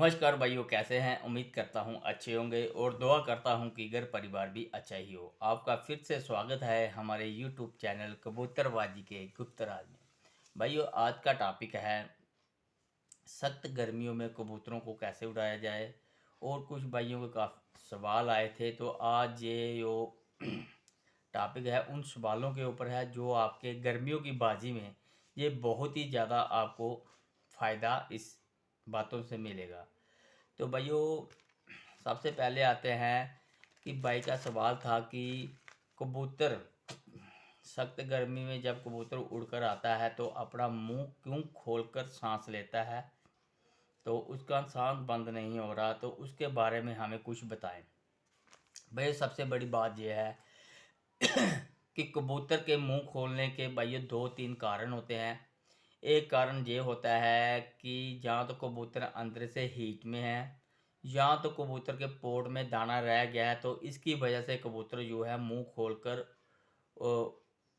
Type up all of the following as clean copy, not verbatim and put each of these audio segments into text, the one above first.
नमस्कार भाइयों, कैसे हैं। उम्मीद करता हूं अच्छे होंगे और दुआ करता हूं कि घर परिवार भी अच्छा ही हो। आपका फिर से स्वागत है हमारे यूट्यूब चैनल कबूतरबाजी के गुप्त राज में। भाइयों, आज का टॉपिक है सख्त गर्मियों में कबूतरों को कैसे उड़ाया जाए। और कुछ भाइयों के काफ़ी सवाल आए थे, तो आज ये जो टॉपिक है उन सवालों के ऊपर है जो आपके गर्मियों की बाजी में ये बहुत ही ज़्यादा आपको फ़ायदा इस बातों से मिलेगा। तो भाइयों, सबसे पहले आते हैं कि भाई का सवाल था कि कबूतर सख्त गर्मी में जब कबूतर उड़कर आता है तो अपना मुंह क्यों खोलकर सांस लेता है, तो उसका सांस बंद नहीं हो रहा, तो उसके बारे में हमें कुछ बताएं। भाई, सबसे बड़ी बात यह है कि कबूतर के मुंह खोलने के भाइयों दो तीन कारण होते हैं। एक कारण ये होता है कि या तो कबूतर अंदर से हीट में है, या तो कबूतर के पोट में दाना रह गया है, तो इसकी वजह से कबूतर जो है मुंह खोलकर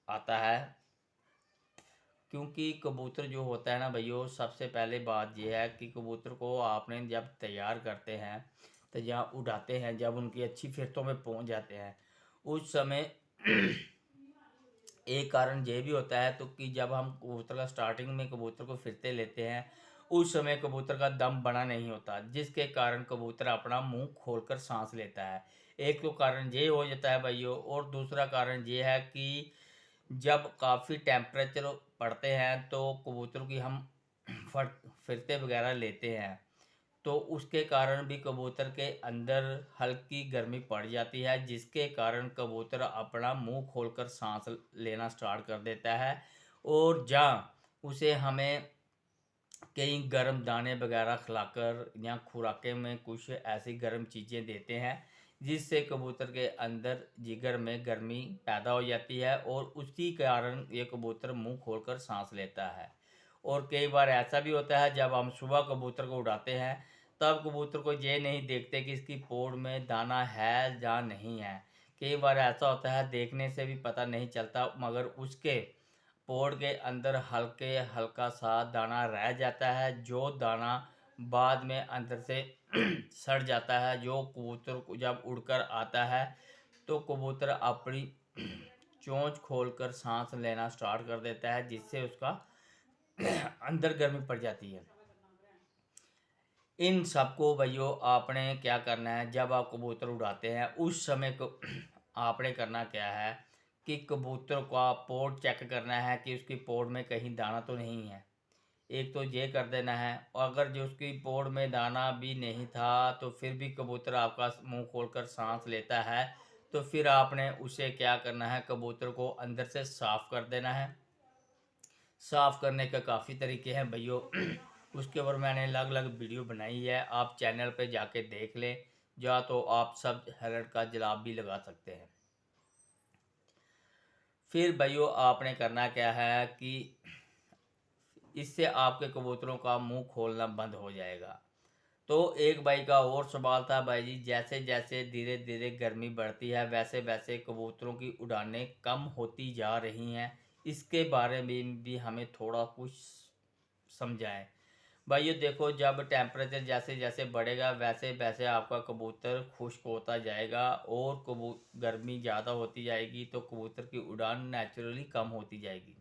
आता है। क्योंकि कबूतर जो होता है ना भैया, सबसे पहले बात यह है कि कबूतर को आपने जब तैयार करते हैं तो या उड़ाते हैं, जब उनकी अच्छी फिरतों में पहुंच जाते हैं उस समय एक कारण ये भी होता है तो कि जब हम कबूतर का स्टार्टिंग में कबूतर को फिरते लेते हैं उस समय कबूतर का दम बना नहीं होता, जिसके कारण कबूतर अपना मुंह खोलकर सांस लेता है। एक तो कारण ये हो जाता है भाइयों, और दूसरा कारण ये है कि जब काफ़ी टेम्परेचर पड़ते हैं तो कबूतर की हम फिरते वगैरह लेते हैं तो उसके कारण भी कबूतर के अंदर हल्की गर्मी पड़ जाती है, जिसके कारण कबूतर अपना मुंह खोलकर सांस लेना स्टार्ट कर देता है। और जहाँ उसे हमें कई गर्म दाने वगैरह खिलाकर या खुराके में कुछ ऐसी गर्म चीज़ें देते हैं जिससे कबूतर के अंदर जिगर में गर्मी पैदा हो जाती है और उसी कारण ये कबूतर मुंह खोलकर सांस लेता है। और कई बार ऐसा भी होता है जब हम सुबह कबूतर को उड़ाते हैं तब कबूतर को ये नहीं देखते कि इसकी पोड़ में दाना है या नहीं है। कई बार ऐसा होता है देखने से भी पता नहीं चलता, मगर उसके पोड़ के अंदर हल्के हल्का सा दाना रह जाता है, जो दाना बाद में अंदर से सड़ जाता है। जो कबूतर को जब उड़कर आता है तो कबूतर अपनी चोंच खोलकर सांस लेना स्टार्ट कर देता है, जिससे उसका अंदर गर्मी पड़ जाती है। इन सबको भैया आपने क्या करना है, जब आप कबूतर उड़ाते हैं उस समय को आपने करना क्या है कि कबूतर का पोर्ट चेक करना है कि उसकी पोर्ट में कहीं दाना तो नहीं है। एक तो ये कर देना है, और अगर जो उसकी पोर्ट में दाना भी नहीं था तो फिर भी कबूतर आपका मुंह खोलकर सांस लेता है, तो फिर आपने उसे क्या करना है, कबूतर को अंदर से साफ़ कर देना है। साफ़ करने के काफ़ी तरीके हैं भैया, उसके ऊपर मैंने अलग अलग वीडियो बनाई है, आप चैनल पे जाके देख लें, या तो आप सब हेलर का जलाब भी लगा सकते हैं। फिर भैया आपने करना क्या है कि इससे आपके कबूतरों का मुंह खोलना बंद हो जाएगा। तो एक भाई का और सवाल था, भाई जी जैसे जैसे धीरे धीरे गर्मी बढ़ती है वैसे वैसे कबूतरों की उड़ानें कम होती जा रही हैं, इसके बारे में भी हमें थोड़ा कुछ समझाएं। भाई ये देखो, जब टेम्परेचर जैसे जैसे बढ़ेगा वैसे वैसे आपका कबूतर खुश्क होता जाएगा और गर्मी ज़्यादा होती जाएगी तो कबूतर की उड़ान नेचुरली कम होती जाएगी।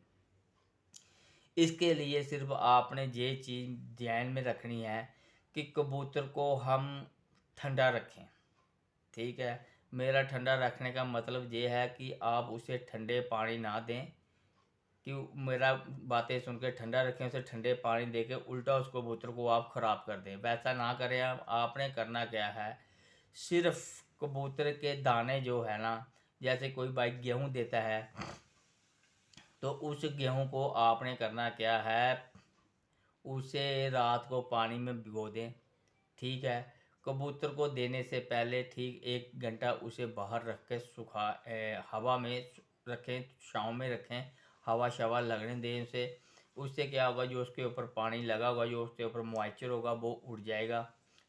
इसके लिए सिर्फ आपने ये चीज़ ध्यान में रखनी है कि कबूतर को हम ठंडा रखें। ठीक है, मेरा ठंडा रखने का मतलब ये है कि आप उसे ठंडे पानी ना दें कि मेरा बातें सुन के ठंडा रखें, उसे ठंडे पानी दे के उल्टा उस कबूतर को आप ख़राब कर दें, वैसा ना करें। आप आपने करना क्या है, सिर्फ कबूतर के दाने जो है ना, जैसे कोई भाई गेहूँ देता है तो उस गेहूँ को आपने करना क्या है, उसे रात को पानी में भिगो दें। ठीक है, कबूतर को देने से पहले ठीक 1 घंटा उसे बाहर रख के हवा में रखें, छाँव में रखें, हवा शवा लगने दें उसे। उससे क्या होगा, जो उसके ऊपर पानी लगा होगा, जो उसके ऊपर मॉइस्चर होगा वो उड़ जाएगा,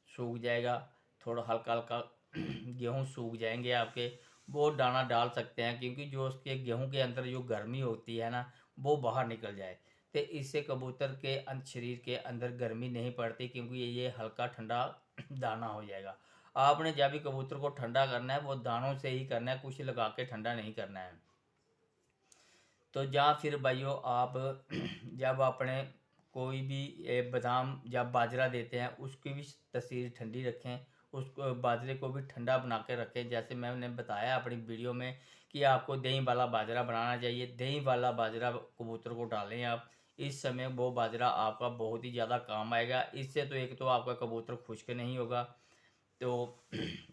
सूख जाएगा। थोड़ा हल्का हल्का गेहूँ सूख जाएंगे आपके, वो दाना डाल सकते हैं, क्योंकि जो उसके गेहूँ के अंदर जो गर्मी होती है ना वो बाहर निकल जाए। तो इससे कबूतर के शरीर के अंदर गर्मी नहीं पड़ती, क्योंकि ये हल्का ठंडा दाना हो जाएगा। आपने जब भी कबूतर को ठंडा करना है वो दानों से ही करना है, कुछ लगा के ठंडा नहीं करना है। तो या फिर भाइयों आप जब अपने कोई भी बादाम जब बाजरा देते हैं उसकी भी तस्वीर ठंडी रखें, उसको बाजरे को भी ठंडा बना के रखें। जैसे मैंने बताया अपनी वीडियो में कि आपको दही वाला बाजरा बनाना चाहिए, दही वाला बाजरा कबूतर को डालें आप। इस समय वो बाजरा आपका बहुत ही ज़्यादा काम आएगा। इससे तो एक तो आपका कबूतर खुश्क नहीं होगा, तो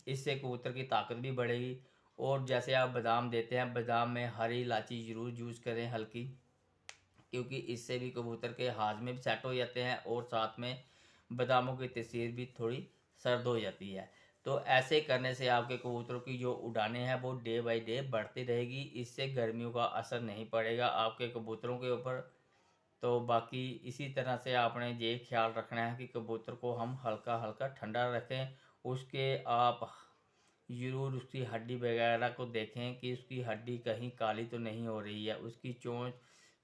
इससे कबूतर की ताकत भी बढ़ेगी। और जैसे आप बादाम देते हैं, बादाम में हरी इलायची ज़रूर यूज़ करें हल्की, क्योंकि इससे भी कबूतर के हाजमे भी सेट हो जाते हैं और साथ में बादामों की तसीर भी थोड़ी सर्द हो जाती है। तो ऐसे करने से आपके कबूतरों की जो उड़ानें हैं वो डे बाई डे बढ़ती रहेगी। इससे गर्मियों का असर नहीं पड़ेगा आपके कबूतरों के ऊपर। तो बाकी इसी तरह से आपने ये ख्याल रखना है कि कबूतर को हम हल्का हल्का ठंडा रखें। उसके आप ज़रूर उसकी हड्डी वगैरह को देखें कि उसकी हड्डी कहीं काली तो नहीं हो रही है, उसकी चोंच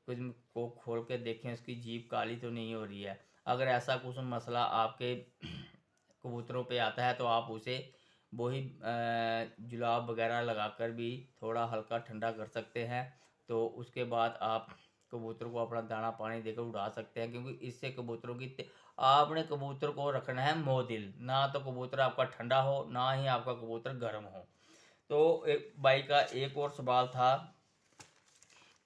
कुछ को खोल के देखें, उसकी जीभ काली तो नहीं हो रही है। अगर ऐसा कुछ मसला आपके कबूतरों पे आता है तो आप उसे वही जुलाब वगैरह लगाकर भी थोड़ा हल्का ठंडा कर सकते हैं। तो उसके बाद आप कबूतर को अपना दाना पानी देकर उड़ा सकते हैं, क्योंकि इससे कबूतरों की आपने कबूतर को रखना है मोदिल, ना तो कबूतर आपका ठंडा हो ना ही आपका कबूतर गर्म हो। तो एक भाई का एक और सवाल था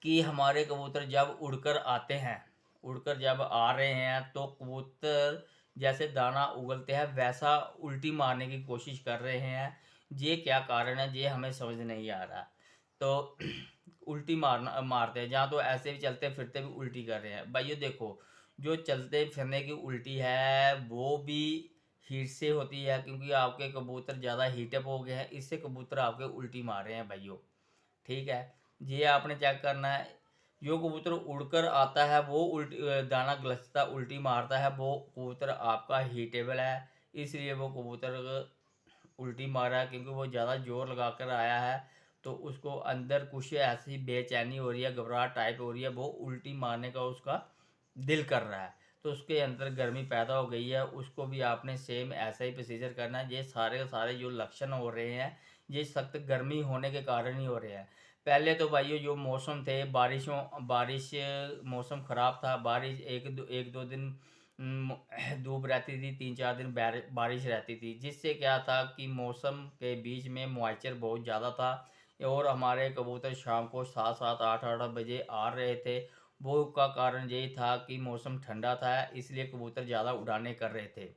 कि हमारे कबूतर जब उड़कर आते हैं, उड़कर जब आ रहे हैं तो कबूतर जैसे दाना उगलते हैं वैसा उल्टी मारने की कोशिश कर रहे हैं। ये क्या कारण है, ये हमें समझ नहीं आ रहा। तो उल्टी मारते हैं, जहाँ तो ऐसे भी चलते फिरते भी उल्टी कर रहे हैं। भाइयों देखो, जो चलते फिरने की उल्टी है वो भी हीट से होती है, क्योंकि आपके कबूतर ज़्यादा हीटअप हो गए हैं, इससे कबूतर आपके उल्टी मार रहे हैं भाइयों। ठीक है, ये आपने चेक करना है। जो कबूतर उड़कर आता है वो उल्टी दाना गलचता उल्टी मारता है, वो कबूतर आपका हीटेबल है, इसलिए वो कबूतर उल्टी मारा है, क्योंकि वो ज़्यादा जोर लगा कर आया है। तो उसको अंदर कुछ ऐसी बेचैनी हो रही है, घबराहट टाइप हो रही है, वो उल्टी मारने का उसका दिल कर रहा है, तो उसके अंदर गर्मी पैदा हो गई है। उसको भी आपने सेम ऐसा ही प्रोसीजर करना है। ये सारे सारे जो लक्षण हो रहे हैं ये सख्त गर्मी होने के कारण ही हो रहे हैं। पहले तो भाइयों जो मौसम थे, बारिश मौसम ख़राब था, बारिश एक दो दिन धूप रहती थी, 3-4 दिन बारिश रहती थी, जिससे क्या था कि मौसम के बीच में मॉइस्चर बहुत ज़्यादा था। और हमारे कबूतर शाम को 7-7 8-8 बजे आ रहे थे। वो का कारण यही था कि मौसम ठंडा था, इसलिए कबूतर ज़्यादा उड़ाने कर रहे थे।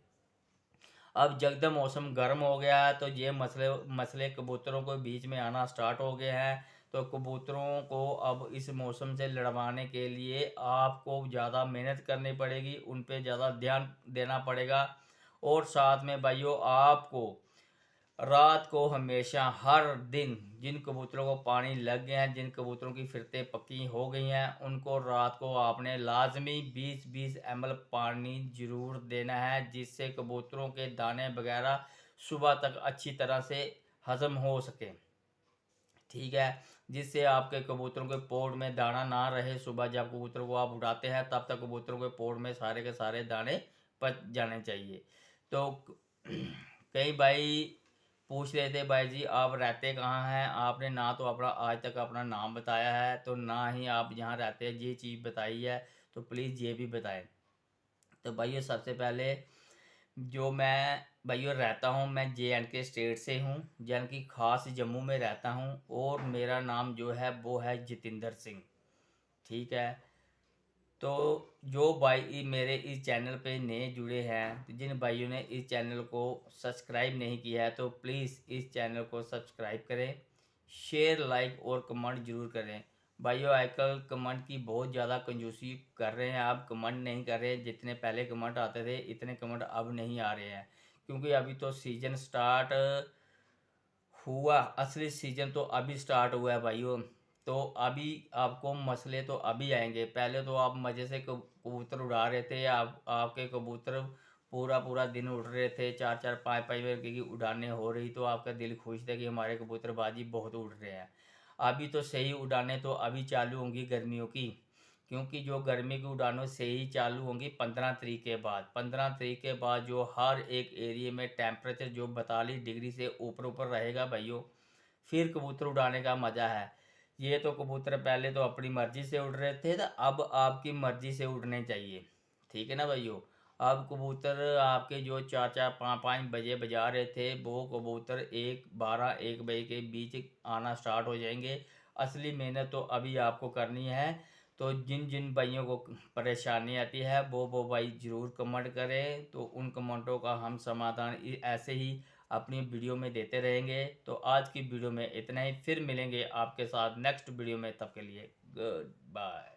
अब जगदम मौसम गर्म हो गया है तो ये मसले मसले कबूतरों के बीच में आना स्टार्ट हो गए हैं। तो कबूतरों को अब इस मौसम से लड़वाने के लिए आपको ज़्यादा मेहनत करनी पड़ेगी, उन पे ज़्यादा ध्यान देना पड़ेगा। और साथ में भाइयों आपको रात को हमेशा हर दिन जिन कबूतरों को पानी लग गए हैं, जिन कबूतरों की फिरतें पक्की हो गई हैं, उनको रात को आपने लाजमी 20-20 ml पानी ज़रूर देना है, जिससे कबूतरों के दाने वगैरह सुबह तक अच्छी तरह से हजम हो सके। ठीक है, जिससे आपके कबूतरों के पोड़ में दाना ना रहे। सुबह जब कबूतरों को आप उड़ाते हैं तब तक कबूतरों के पोड़ में सारे के सारे दाने पच जाने चाहिए। तो कई भाई पूछ रहे थे, भाई जी आप रहते कहाँ हैं, आपने ना तो अपना आज तक अपना नाम बताया है, तो ना ही आप जहाँ रहते हैं ये चीज़ बताई है, तो प्लीज़ ये भी बताएं। तो भाइयों सबसे पहले जो मैं भाइयों रहता हूँ, मैं JNK स्टेट से हूँ, यानी कि ख़ास जम्मू में रहता हूँ, और मेरा नाम जो है वो है जितेंद्र सिंह। ठीक है, तो जो भाई मेरे इस चैनल पे नए जुड़े हैं, तो जिन भाइयों ने इस चैनल को सब्सक्राइब नहीं किया है तो प्लीज़ इस चैनल को सब्सक्राइब करें, शेयर लाइक और कमेंट जरूर करें। भाइयों आजकल कमेंट की बहुत ज़्यादा कंजूसी कर रहे हैं, आप कमेंट नहीं कर रहे। जितने पहले कमेंट आते थे इतने कमेंट अब नहीं आ रहे हैं, क्योंकि अभी तो सीज़न स्टार्ट हुआ, असली सीजन तो अभी स्टार्ट हुआ है भाइयों। तो अभी आपको मसले तो अभी आएंगे। पहले तो आप मज़े से कबूतर उड़ा रहे थे, आपके कबूतर पूरा पूरा दिन उड़ रहे थे, 4-4 5-5 बजे की उड़ाने हो रही, तो आपका दिल खुश था कि हमारे कबूतरबाजी बहुत उड़ रहे हैं। अभी तो सही उड़ाने तो अभी चालू होंगी गर्मियों की, क्योंकि जो गर्मी की उड़ानों से ही चालू होंगी 15 तारीख के बाद। 15 तारीख के बाद जो हर एक एरिए में टेम्परेचर जो 42 डिग्री से ऊपर ऊपर रहेगा भाइयों, फिर कबूतर उड़ाने का मज़ा है। ये तो कबूतर पहले तो अपनी मर्ज़ी से उड़ रहे थे, तो अब आपकी मर्ज़ी से उड़ने चाहिए, ठीक है ना भाइयों। अब कबूतर आपके जो 4-4 5-5 बजे बजा रहे थे, वो कबूतर 1-12-1 बजे के बीच आना स्टार्ट हो जाएंगे। असली मेहनत तो अभी आपको करनी है। तो जिन जिन भाइयों को परेशानी आती है वो भाई ज़रूर कमेंट करें, तो उन कमेंटों का हम समाधान ऐसे ही अपनी वीडियो में देते रहेंगे। तो आज की वीडियो में इतना ही, फिर मिलेंगे आपके साथ नेक्स्ट वीडियो में, तब के लिए गुड बाय।